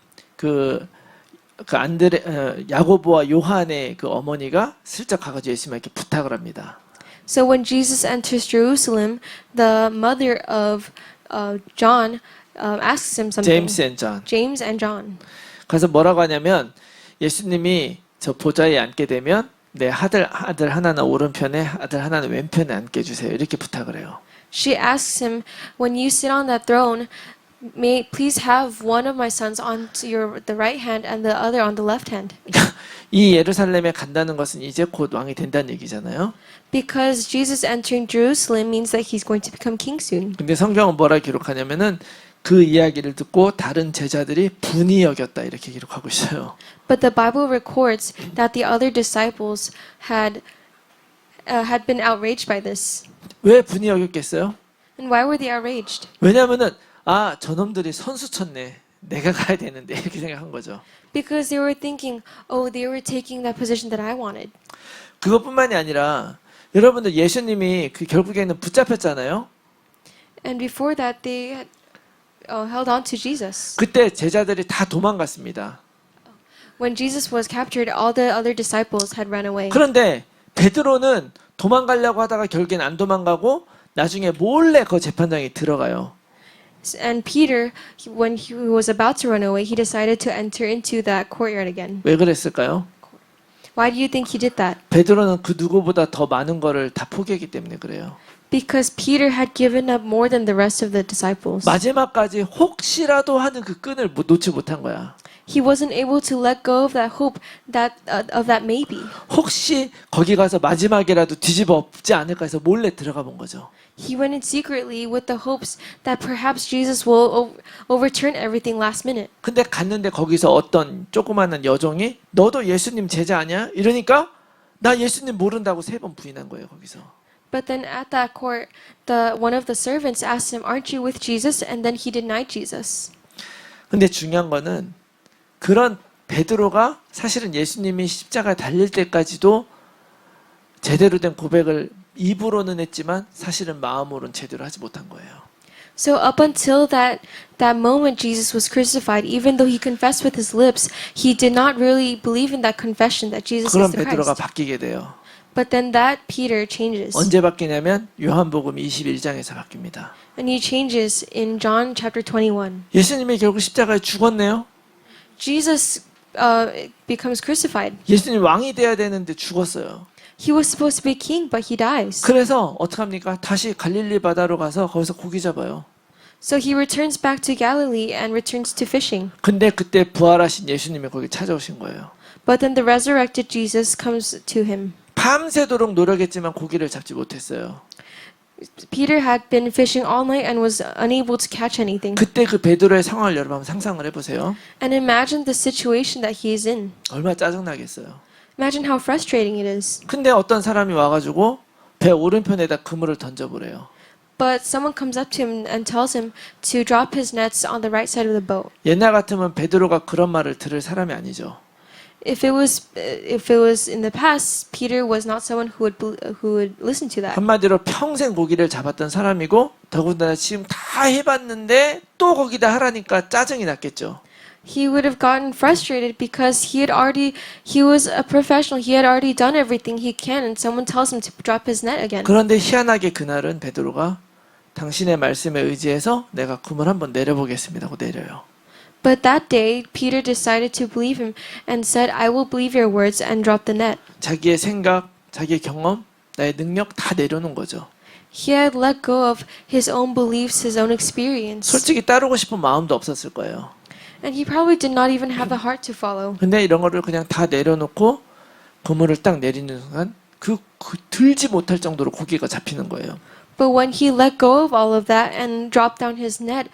[SPEAKER 1] 야고보와 요한의 그 어머니가 슬쩍 가가지고 예수님에게 부탁을 합니다.
[SPEAKER 2] So when Jesus enters Jerusalem, the mother of John asks him something.
[SPEAKER 1] 제임스 앤 존.
[SPEAKER 2] James and John.
[SPEAKER 1] 그래서 뭐라고 하냐면 예수님이 저 보좌에 앉게 되면 내 아들 하나는 오른편에 아들 하나는 왼편에 앉게 해주세요. 이렇게 부탁을 해요.
[SPEAKER 2] She asks him, when you sit on that throne, may please have one of my sons on to the right hand and the other on the left hand.
[SPEAKER 1] 이 예루살렘에 간다는 것은 이제 곧 왕이 된다는 얘기잖아요.
[SPEAKER 2] Because Jesus entering Jerusalem means that he's going to become king soon.
[SPEAKER 1] 근데 성경은 뭐라 기록하냐면은 그 이야기를 듣고 다른 제자들이 분이 여겼다 이렇게 기록하고 있어요.
[SPEAKER 2] But the Bible records that the other disciples had been outraged by this.
[SPEAKER 1] 왜 분이 여겼겠어요?
[SPEAKER 2] And why were they outraged?
[SPEAKER 1] 왜냐하면은 아 저놈들이 선수 쳤네. 내가 가야 되는데 이렇게 생각한 거죠.
[SPEAKER 2] Because they were thinking, oh, they were taking that position that I wanted.
[SPEAKER 1] 그것뿐만이 아니라 여러분들 예수님이 그 결국에는 붙잡혔잖아요.
[SPEAKER 2] And before that, they had held on to Jesus.
[SPEAKER 1] 그때 제자들이 다 도망갔습니다.
[SPEAKER 2] When Jesus was captured, all the other disciples had run away.
[SPEAKER 1] 그런데 베드로는 도망가려고 하다가 결국엔 안 도망가고 나중에 몰래 그 재판장에 들어가요.
[SPEAKER 2] And Peter, when he was about to run away, he decided to enter into that courtyard again.
[SPEAKER 1] 왜 그랬을까요?
[SPEAKER 2] Why do you think he did that?
[SPEAKER 1] 베드로는 그 누구보다 더 많은 거를 다 포기했기 때문에 그래요.
[SPEAKER 2] Because Peter had given up more than the rest of the disciples.
[SPEAKER 1] 마지막까지 혹시라도 하는 그 끈을 놓지 못한 거야.
[SPEAKER 2] He wasn't able to let go of that hope, of that maybe.
[SPEAKER 1] 혹시 거기 가서 마지막이라도 뒤집어 엎지 않을까 해서 몰래 들어가 본 거죠.
[SPEAKER 2] He went in secretly with the hopes that perhaps Jesus will overturn everything last minute.
[SPEAKER 1] 근데 갔는데 거기서 어떤 조그마한 여종이 너도 예수님 제자 아니야? 이러니까 나 예수님 모른다고 3번 부인한 거예요, 거기서.
[SPEAKER 2] But then at that court, one of the servants asked him, "Aren't you with Jesus?" And then he denied Jesus.
[SPEAKER 1] 근데 중요한 거는 그런 베드로가 사실은 예수님이 십자가에 달릴 때까지도 제대로 된 고백을 입으로는 했지만 사실은 마음으로는 제대로 하지 못한 거예요.
[SPEAKER 2] So up until that moment Jesus was crucified, even though he confessed with his lips, he did not really believe in that confession that Jesus
[SPEAKER 1] 그런
[SPEAKER 2] is the
[SPEAKER 1] 베드로가
[SPEAKER 2] Christ.
[SPEAKER 1] 바뀌게 돼요.
[SPEAKER 2] But then that Peter changes.
[SPEAKER 1] 언제 바뀌냐면 요한복음 21장에서 바뀝니다.
[SPEAKER 2] And he changes in John chapter 21.
[SPEAKER 1] 예수님이 결국 십자가에 죽었네요.
[SPEAKER 2] Jesus becomes crucified.
[SPEAKER 1] 예수님 왕이 돼야 되는데 죽었어요.
[SPEAKER 2] He was supposed to be king, but he dies.
[SPEAKER 1] 그래서 어떡합니까? 다시 갈릴리 바다로 가서 거기서 고기 잡아요.
[SPEAKER 2] So he returns back to Galilee and returns to fishing.
[SPEAKER 1] 근데 그때 부활하신 예수님이 거기 찾아오신 거예요.
[SPEAKER 2] But then the resurrected Jesus comes to him.
[SPEAKER 1] 밤새도록 노력했지만 고기를 잡지 못했어요.
[SPEAKER 2] Peter had been fishing all night and was unable to catch anything.
[SPEAKER 1] 그때 그 베드로의 상황을 여러분 한번 상상을 해보세요.
[SPEAKER 2] And imagine the situation that he is in.
[SPEAKER 1] 얼마나 짜증나겠어요.
[SPEAKER 2] Imagine how frustrating it is.
[SPEAKER 1] 근데 어떤 사람이 와가지고 배 오른편에다 그물을 던져보래요.
[SPEAKER 2] But someone comes up to him and tells him to drop his nets on the right side of the boat.
[SPEAKER 1] 옛날 같으면 베드로가 그런 말을 들을 사람이 아니죠.
[SPEAKER 2] If it was in the past, Peter was not someone who would listen to that.
[SPEAKER 1] 한마디로 평생 고기를 잡았던 사람이고 더군다나 지금 다 해봤는데 또 거기다 하라니까 짜증이 났겠죠.
[SPEAKER 2] He would have gotten frustrated because he was a professional. He had already done everything he can, and someone tells him to drop his net again.
[SPEAKER 1] 그런데 희한하게 그날은 베드로가 당신의 말씀에 의지해서 내가 그물 한번 내려보겠습니다 하고 내려요.
[SPEAKER 2] But that day, Peter decided to believe him and said, "I will believe your words," and dropped the net.
[SPEAKER 1] 자기의 생각, 자기의 경험, 나의 능력 다 내려놓은 거죠.
[SPEAKER 2] He had let go of his own beliefs, his own experience.
[SPEAKER 1] 솔직히 따르고 싶은 마음도 없었을 거예요.
[SPEAKER 2] And he probably did not even have the heart to follow.
[SPEAKER 1] 근데 이런 거를 그냥 다 내려놓고 그물을 딱 내리는 순간 그 들지 못할 정도로 고기가 잡히는 거예요.
[SPEAKER 2] But when he let go of all of that and dropped down his net,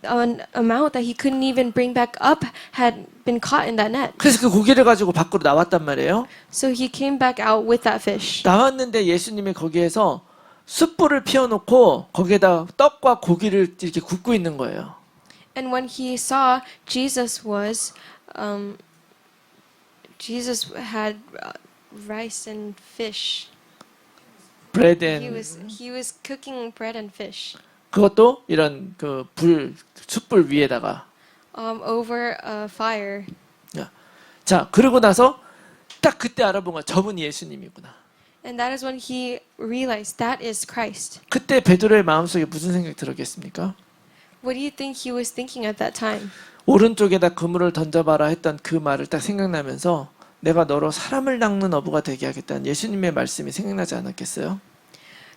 [SPEAKER 2] an amount that he couldn't even bring back up had been caught in that net.
[SPEAKER 1] 그래서 그 고기를 가지고 밖으로 나왔단 말이에요.
[SPEAKER 2] So he came back out with that fish.
[SPEAKER 1] 나왔는데 예수님이 거기에서 숯불을 피워놓고 거기에다 떡과 고기를 이렇게 굽고 있는 거예요.
[SPEAKER 2] And when he saw Jesus had rice and fish.
[SPEAKER 1] 브레드
[SPEAKER 2] He was cooking bread and fish.
[SPEAKER 1] 그것도 이런 그 숯불 위에다가
[SPEAKER 2] over a fire.
[SPEAKER 1] 자 그러고 나서 딱 그때 알아본 거야. 저분이 예수님이구나.
[SPEAKER 2] And that is when he realized that is Christ.
[SPEAKER 1] 그때 베드로의 마음속에 무슨 생각이 들었겠습니까?
[SPEAKER 2] What do you think he was thinking at that time?
[SPEAKER 1] 오른쪽에다 그물을 던져봐라 했던 그 말을 딱 생각나면서 내가 너로 사람을 낚는 어부가 되게 하겠다는 예수님의 말씀이 생각나지 않았겠어요?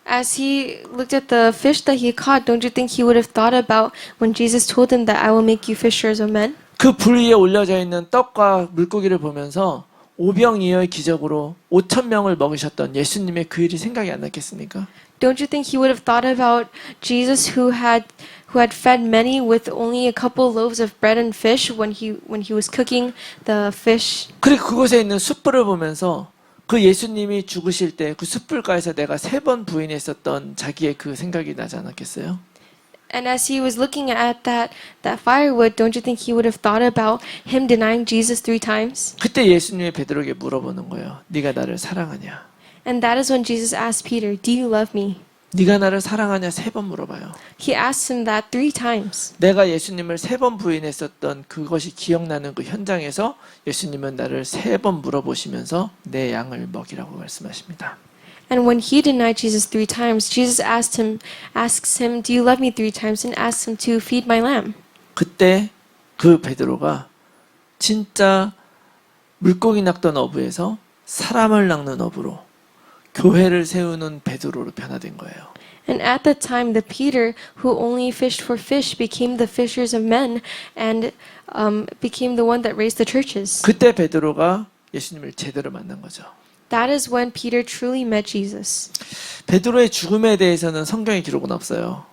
[SPEAKER 2] As he looked at the fish that he caught, don't you think he would have thought about when Jesus told him that I will make you fishers of men?
[SPEAKER 1] 그 불 위에 올려져 있는 떡과 물고기를 보면서 오병이어의 기적으로 5천 명을 먹이셨던 예수님의 그 일이 생각이 안 났겠습니까?
[SPEAKER 2] Don't you think he would have thought about Jesus who had fed many with only a couple loaves of bread and fish when he was cooking the fish?
[SPEAKER 1] 그리고 그곳에 있는 숯불을 보면서 그 예수님이 죽으실 때 그 숯불가에서 내가 3번 부인했었던 자기의 그 생각이 나지 않았겠어요?
[SPEAKER 2] And as he was looking at that firewood, don't you think he would have thought about him denying Jesus 3 times?
[SPEAKER 1] 그때 예수님이 베드로에게 물어보는 거예요. 네가 나를 사랑하냐?
[SPEAKER 2] And that is when Jesus asked Peter, "Do you love me?"
[SPEAKER 1] 네가 나를 사랑하냐 3번 물어봐요.
[SPEAKER 2] He asked him that 3 times.
[SPEAKER 1] 내가 예수님을 3번 부인했었던 그것이 기억나는 그 현장에서 예수님은 나를 3번 물어보시면서 내 양을 먹이라고 말씀하십니다.
[SPEAKER 2] And when he denied Jesus 3 times, Jesus asks him, "Do you love me?" 3 times and asks him to feed my lamb.
[SPEAKER 1] 그때 그 베드로가 진짜 물고기 낚던 어부에서 사람을 낚는 어부로 교회를 세우는 베드로로 변화된 거예요.
[SPEAKER 2] And at that time, the Peter who only fished for fish became the fishers of men and became the one that raised the churches.
[SPEAKER 1] 그때 베드로가 예수님을 제대로 만난 거죠.
[SPEAKER 2] That is when Peter truly met Jesus.
[SPEAKER 1] 베드로의 죽음에 대해서는 성경의 기록은 없어요.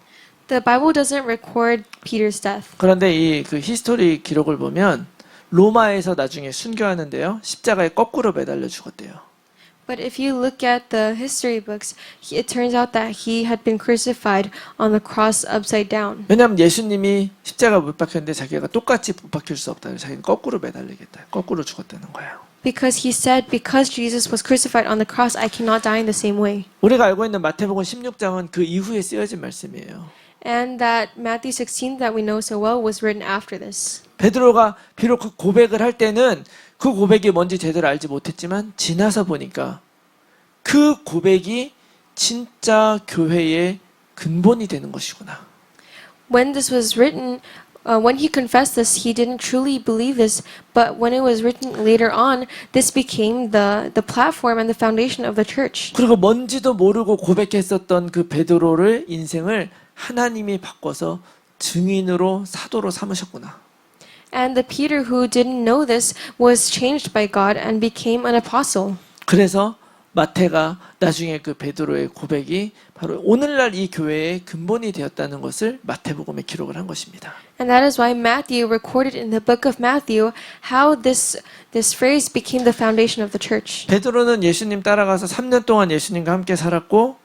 [SPEAKER 2] The Bible doesn't record Peter's death.
[SPEAKER 1] 그런데 이 그 히스토리 기록을 보면 로마에서 나중에 순교하는데요. 십자가에 거꾸로 매달려 죽었대요.
[SPEAKER 2] But if you look at the history books, it turns out that he had been crucified on the cross upside down.
[SPEAKER 1] 왜냐하면 예수님이 십자가 못 박혔는데 자기가 똑같이 못 박힐 수 없다. 자기는 거꾸로 매달리겠다. 거꾸로 죽었다는 거예요.
[SPEAKER 2] Because he said, because Jesus was crucified on the cross, I cannot die in the same way.
[SPEAKER 1] 우리가 알고 있는 마태복음 16장은 그 이후에 쓰여진 말씀이에요.
[SPEAKER 2] And that Matthew 16 that we know so well was written after this.
[SPEAKER 1] 베드로가 비록 그 고백을 할 때는 그 고백이 뭔지 제대로 알지 못했지만 지나서 보니까 그 고백이 진짜 교회의 근본이 되는 것이구나.
[SPEAKER 2] When this was written, when he confessed this, he didn't truly believe this. But when it was written later on, this became the platform and the foundation of the church.
[SPEAKER 1] 그리고 뭔지도 모르고 고백했었던 그 베드로를 인생을 하나님이 바꿔서 증인으로 사도로 삼으셨구나.
[SPEAKER 2] And the Peter who didn't know this was changed by God and became an apostle.
[SPEAKER 1] 그래서 마태가 나중에 그 베드로의 고백이 바로 오늘날 이 교회의 근본이 되었다는 것을 마태복음에 기록을 한 것입니다.
[SPEAKER 2] And that is why Matthew recorded in the book of Matthew how this phrase became the foundation of the church.
[SPEAKER 1] 베드로는 예수님 따라가서 3년 동안 예수님과 함께 살았고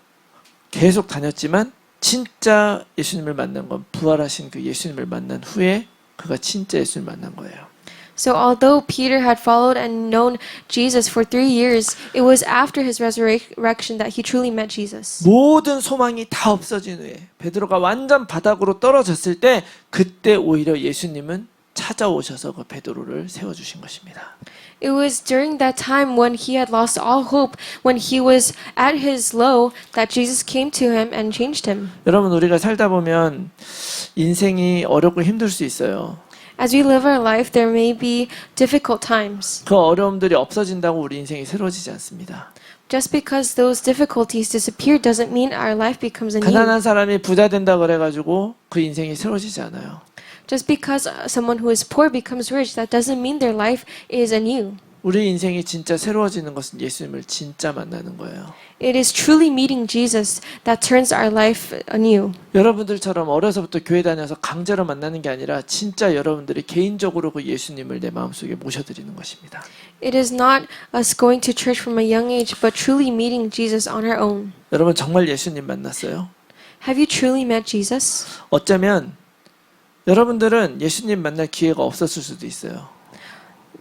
[SPEAKER 1] 계속 다녔지만 진짜 예수님을 만난 건 부활하신 그 예수님을 만난 후에 그가 진짜 예수님을 만난 거예요.
[SPEAKER 2] So although Peter had followed and known Jesus for 3 years, it was after his resurrection that he truly met Jesus.
[SPEAKER 1] 모든 소망이 다 없어진 후에 베드로가 완전 바닥으로 떨어졌을 때 그때 오히려 예수님은 찾아오셔서 그 베드로를 세워주신 것입니다.
[SPEAKER 2] It was during that time when he had lost all hope, when he was at his low, that Jesus came to him and changed him.
[SPEAKER 1] 여러분 우리가 살다 보면 인생이 어렵고 힘들 수 있어요.
[SPEAKER 2] As we live our life, there may be difficult times.
[SPEAKER 1] 그 어려움들이 없어진다고 우리 인생이 새로워지지 않습니다.
[SPEAKER 2] Just because those difficulties disappear doesn't mean our life becomes anew.
[SPEAKER 1] 가난한 사람이 부자 된다 그래가지고 그 인생이 새로워지지 않아요.
[SPEAKER 2] Just because someone who is poor becomes rich, that doesn't mean their life is anew.
[SPEAKER 1] 우리 인생이 진짜 새로워지는 것은 예수님을 진짜 만나는 거예요.
[SPEAKER 2] It is truly meeting Jesus that turns our life anew.
[SPEAKER 1] 여러분들처럼 어려서부터 교회 다녀서 강제로 만나는 게 아니라 진짜 여러분들이 개인적으로 그 예수님을 내 마음속에 모셔드리는 것입니다.
[SPEAKER 2] It is not us going to church from a young age, but truly meeting Jesus on our own.
[SPEAKER 1] 여러분 정말 예수님 만났어요?
[SPEAKER 2] Have you truly met Jesus?
[SPEAKER 1] 어쩌면 여러분들은 예수님 만날 기회가 없었을 수도 있어요.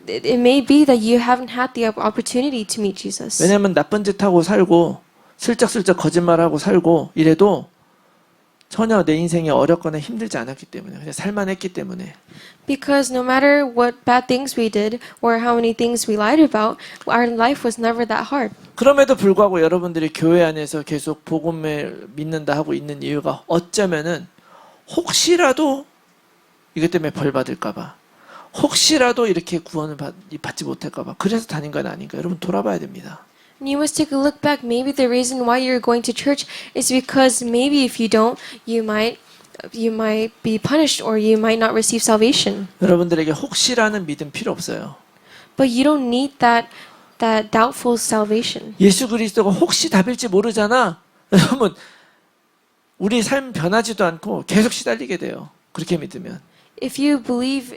[SPEAKER 2] It may be that you haven't had the opportunity to meet Jesus.
[SPEAKER 1] 왜냐하면 나쁜 짓 하고 살고 슬쩍슬쩍 거짓말하고 살고 이래도 전혀 내 인생이 어렵거나 힘들지 않았기 때문에 그냥 살만했기 때문에
[SPEAKER 2] Because no matter what bad things we did or how many things we lied about, our life was never that hard.
[SPEAKER 1] 그럼에도 불구하고 여러분들이 교회 안에서 계속 복음을 믿는다 하고 있는 이유가 어쩌면은 혹시라도 이것 때문에 벌 받을까봐, 혹시라도 이렇게 구원을 받지 못할까봐 그래서 다닌 건 아닌가? 여러분 돌아봐야 됩니다.
[SPEAKER 2] And you must take a look back. Maybe the reason why you're going to church is because maybe if you don't, you might be punished or you might not receive salvation.
[SPEAKER 1] 여러분들에게 혹시라는 믿음 필요 없어요.
[SPEAKER 2] But you don't need that doubtful salvation.
[SPEAKER 1] 예수 그리스도가 혹시 답일지 모르잖아. 여러분 우리 삶 변하지도 않고 계속 시달리게 돼요. 그렇게 믿으면.
[SPEAKER 2] If you believe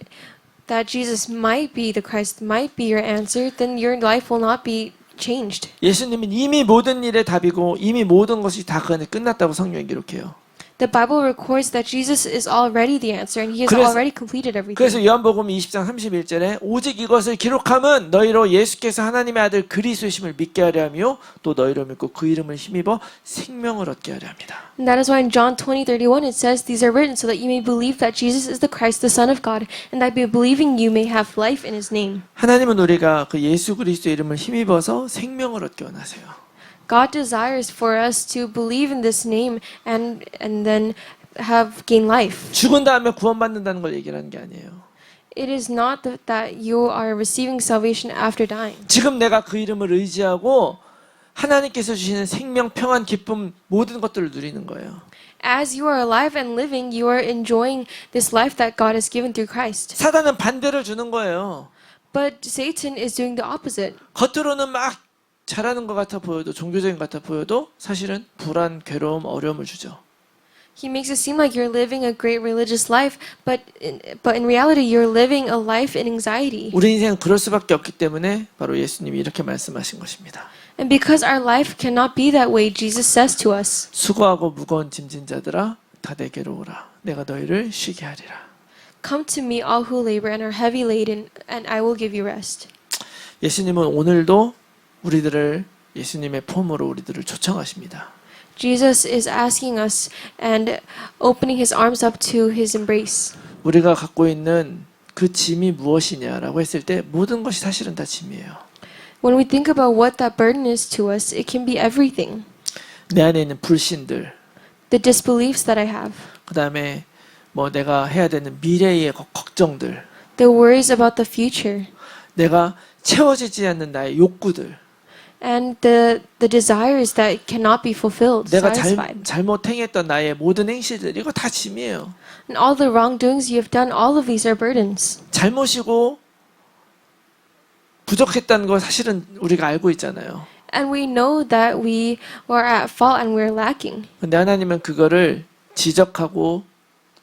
[SPEAKER 2] that Jesus might be the Christ, might be your answer, then your life will not be changed.
[SPEAKER 1] 예수님은 이미 모든 일의 답이고 이미 모든 것이 다 그 안에 끝났다고 성경에 기록해요.
[SPEAKER 2] The Bible records that Jesus is already the answer and he has
[SPEAKER 1] 그래서-
[SPEAKER 2] already completed everything.
[SPEAKER 1] 그래서 요한복음 20장 31절에 오직 이것을 기록함은 너희로 예수께서 하나님의 아들 그리스도심을 믿게 하려 하며 또 너희로 믿고 그 이름을 힘입어 생명을 얻게 하려 합니다.
[SPEAKER 2] And that is why in John 20:31 it says, "These are written so that you may believe that Jesus is the Christ, the Son of God, and that by believing you may have life in His name."
[SPEAKER 1] 하나님은 우리가 그 예수 그리스도 이름을 힘입어서 생명을 얻게 원하세요.
[SPEAKER 2] God desires for us to believe in this name and then gain life.
[SPEAKER 1] 죽은 다음에 구원받는다는 걸 얘기하는 게 아니에요.
[SPEAKER 2] It is not that you are receiving salvation after dying.
[SPEAKER 1] 지금 내가 그 이름을 의지하고 하나님께서 주시는 생명, 평안, 기쁨 모든 것들을 누리는 거예요.
[SPEAKER 2] As you are alive and living, you are enjoying this life that God has given through Christ.
[SPEAKER 1] 사단은 반대를 주는 거예요.
[SPEAKER 2] But Satan is doing the opposite.
[SPEAKER 1] 겉으로는 막 잘하는 것 같아 보여도 종교적인 것 같아 보여도 사실은 불안, 괴로움, 어려움을 주죠.
[SPEAKER 2] He makes it seem like you're living a great religious life, but in reality you're living a life in anxiety.
[SPEAKER 1] 우리 인생은 그럴 수밖에 없기 때문에 바로 예수님이 이렇게 말씀하신 것입니다.
[SPEAKER 2] And because our life cannot be that way, Jesus says to us,
[SPEAKER 1] 수고하고 무거운 짐진 자들아 다 내게로 오라. 내가 너희를 쉬게 하리라.
[SPEAKER 2] "Come to me, all who labor and are heavy laden, and I will give you rest."
[SPEAKER 1] 예수님은 오늘도 우리들을 예수님의 폼으로 우리들을 초청하십니다.
[SPEAKER 2] Jesus is asking us and opening his arms up to his embrace.
[SPEAKER 1] 우리가 갖고 있는 그 짐이 무엇이냐라고 했을 때 모든 것이 사실은 다 짐이에요.
[SPEAKER 2] When we think about what that burden is to us, it can be everything.
[SPEAKER 1] 내 안에 있는 불신들,
[SPEAKER 2] The disbeliefs that I have,
[SPEAKER 1] 그 다음에 뭐 내가 해야 되는 미래의 걱정들,
[SPEAKER 2] the worries about the future,
[SPEAKER 1] 내가 채워지지 않는 나의 욕구들,
[SPEAKER 2] and the desires that cannot be fulfilled,
[SPEAKER 1] 내가
[SPEAKER 2] satisfied.
[SPEAKER 1] 잘못 행했던 나의 모든 행실들, 이거 다 짐이에요.
[SPEAKER 2] And all the wrongdoings you have done, all of these are burdens.
[SPEAKER 1] 잘못이고 부족했다는 거 사실은 우리가 알고 있잖아요.
[SPEAKER 2] And we know that we are at fault and we're lacking.
[SPEAKER 1] 근데 하나님은 그거를 지적하고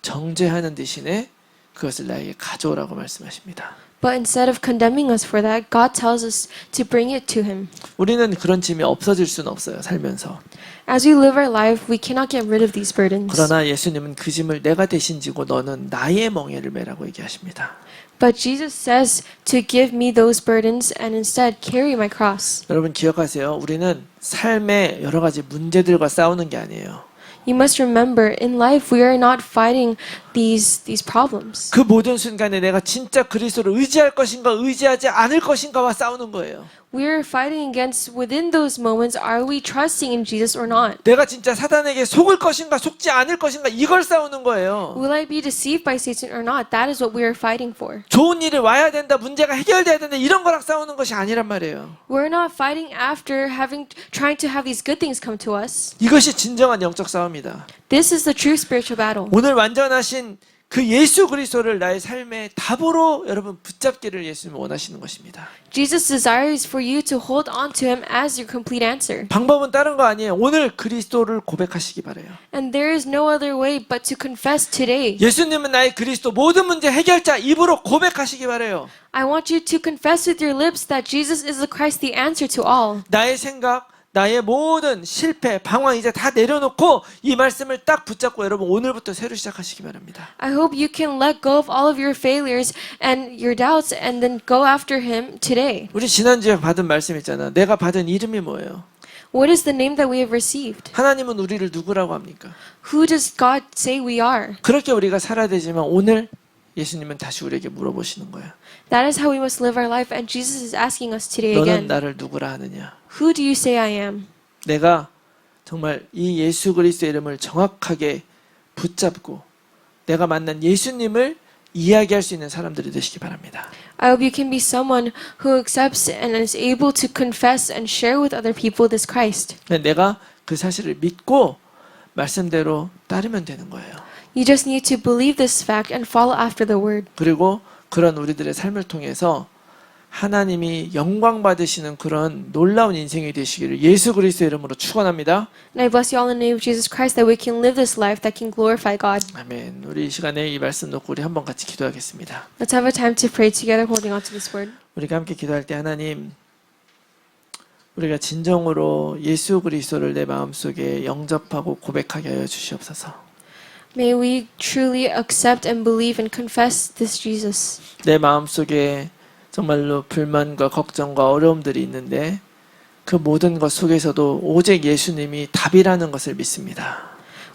[SPEAKER 1] 정죄하는 대신에 그것을 나에게 가져오라고 말씀하십니다.
[SPEAKER 2] But instead of condemning us for that, God tells us to bring it to Him.
[SPEAKER 1] 우리는 그런 짐이 없어질 수는 없어요, 살면서.
[SPEAKER 2] As we live our life, we cannot get rid of these burdens.
[SPEAKER 1] 그러나 예수님은 그 짐을 내가 대신 지고 너는 나의 멍에를 매라고 얘기하십니다.
[SPEAKER 2] But Jesus says to give me those burdens and instead carry my cross.
[SPEAKER 1] 여러분 기억하세요. 우리는 삶의 여러 가지 문제들과 싸우는 게 아니에요.
[SPEAKER 2] You must remember, in life we are not fighting these problems.
[SPEAKER 1] 그 모든 순간에 내가 진짜 그리스도를 의지할 것인가 의지하지 않을 것인가와 싸우는 거예요.
[SPEAKER 2] We are fighting against, within those moments, are we trusting in Jesus or not?
[SPEAKER 1] 내가 진짜 사단에게 속을 것인가 속지 않을 것인가 이걸 싸우는 거예요.
[SPEAKER 2] Will I be deceived by Satan or not? That is what we are fighting for.
[SPEAKER 1] 좋은 일이 와야 된다, 문제가 해결돼야 된다 이런 거랑 싸우는 것이 아니란 말이에요.
[SPEAKER 2] We're not fighting after trying to have these good things come to us.
[SPEAKER 1] 이것이 진정한 영적 싸움이다.
[SPEAKER 2] This is the true spiritual battle.
[SPEAKER 1] 오늘 완전하신 그 예수 그리스도를 나의 삶의 답으로 여러분 붙잡기를 예수님은 원하시는 것입니다.
[SPEAKER 2] Jesus desires for you to hold on to Him as your complete answer.
[SPEAKER 1] 방법은 다른 거 아니에요. 오늘 그리스도를 고백하시기 바라요.
[SPEAKER 2] And there is no other way but to confess today.
[SPEAKER 1] 예수님은 나의 그리스도 모든 문제 해결자 입으로 고백하시기 바라요.
[SPEAKER 2] I want you to confess with your lips that Jesus is the Christ, the answer to all.
[SPEAKER 1] 나의 생각, 나의 모든 실패, 방황 이제 다 내려놓고 이 말씀을 딱 붙잡고 여러분 오늘부터 새로 시작하시기 바랍니다.
[SPEAKER 2] I hope you can let go of all of your failures and your doubts and then go after Him today.
[SPEAKER 1] 우리 지난주에 받은 말씀 있잖아. 내가 받은 이름이 뭐예요?
[SPEAKER 2] What is the name that we have received?
[SPEAKER 1] 하나님은 우리를 누구라고 합니까?
[SPEAKER 2] Who does God say we are?
[SPEAKER 1] 그렇게 우리가 살아야 되지만 오늘 예수님은 다시 우리에게 물어보시는 거예요.
[SPEAKER 2] That is how we must live our life, and Jesus is asking us today
[SPEAKER 1] 너는
[SPEAKER 2] again.
[SPEAKER 1] 나를 누구라 하느냐?
[SPEAKER 2] Who do you say I am?
[SPEAKER 1] 내가 정말 이 예수 그리스도의 이름을 정확하게 붙잡고 내가 만난 예수님을 이야기할 수 있는 사람들이 되시기 바랍니다.
[SPEAKER 2] I hope you can be someone who accepts and is able to confess and share with other people this Christ.
[SPEAKER 1] 내가 그 사실을 믿고 말씀대로 따르면 되는 거예요.
[SPEAKER 2] You just need to believe this fact and follow after the word.
[SPEAKER 1] 그리고 그런 우리들의 삶을 통해서 하나님이 영광 받으시는 그런 놀라운 인생이 되시기를 예수 그리스도의 이름으로 축원합니다.
[SPEAKER 2] And I bless you all in the name of Jesus Christ that we can live this life that can glorify God.
[SPEAKER 1] 아멘. 우리 이 시간에 이 말씀 놓고 우리 한번 같이 기도하겠습니다.
[SPEAKER 2] Let's have a time to pray together holding on to this word.
[SPEAKER 1] 우리가 함께 기도할 때 하나님, 우리가 진정으로 예수 그리스도를 내 마음속에 영접하고 고백하게 하여 주시옵소서.
[SPEAKER 2] May we truly accept and believe and confess this Jesus.
[SPEAKER 1] 내 마음속에 정말로 불만과 걱정과 어려움들이 있는데 그 모든 것 속에서도 오직 예수님이 답이라는 것을 믿습니다.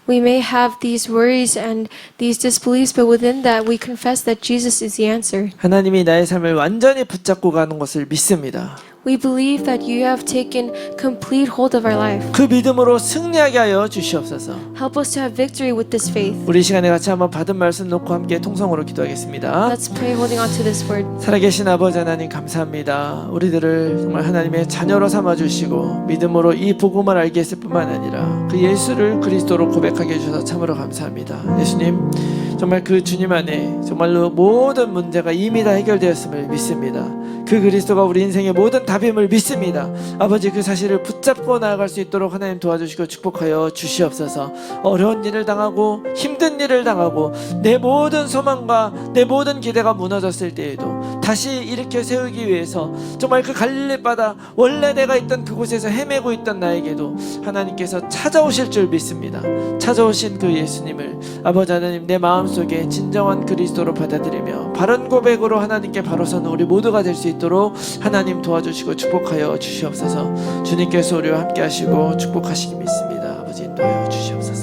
[SPEAKER 2] We may have these worries and these disbeliefs, but within that we confess that Jesus is the answer.
[SPEAKER 1] 하나님이 나의 삶을 완전히 붙잡고 가는 것을 믿습니다.
[SPEAKER 2] We believe that you have taken complete hold of our life.
[SPEAKER 1] 그 믿음으로 승리하게 하여 주시옵소서.
[SPEAKER 2] Help us to have victory with this faith.
[SPEAKER 1] 우리 이 시간에 같이 한번 받은 말씀 놓고 함께 통성으로 기도하겠습니다.
[SPEAKER 2] Let's pray holding on to this word.
[SPEAKER 1] 살아계신 아버지 하나님 감사합니다. 우리들을 정말 하나님의 자녀로 삼아주시고 믿음으로 이 복음을 알게 했을 뿐만 아니라 그 예수를 그리스도로 고백하게 해주셔서 참으로 감사합니다. 예수님, 정말 그 주님 안에 정말로 모든 문제가 이미 다 해결되었음을 믿습니다. 그 그리스도가 우리 인생의 모든 답임을 믿습니다. 아버지, 그 사실을 붙잡고 나아갈 수 있도록 하나님 도와주시고 축복하여 주시옵소서. 어려운 일을 당하고 힘든 일을 당하고 내 모든 소망과 내 모든 기대가 무너졌을 때에도 다시 일으켜 세우기 위해서 정말 그 갈릴리 바다 원래 내가 있던 그곳에서 헤매고 있던 나에게도 하나님께서 찾아오실 줄 믿습니다. 찾아오신 그 예수님을 아버지 하나님 내 마음속에 진정한 그리스도로 받아들이며 바른 고백으로 하나님께 바로 서는 우리 모두가 될 수 있도록 하나님 도와주시고 축복하여 주시옵소서. 주님께서 우리와 함께 하시고 축복하시기 믿습니다. 아버지 인도하여 주시옵소서.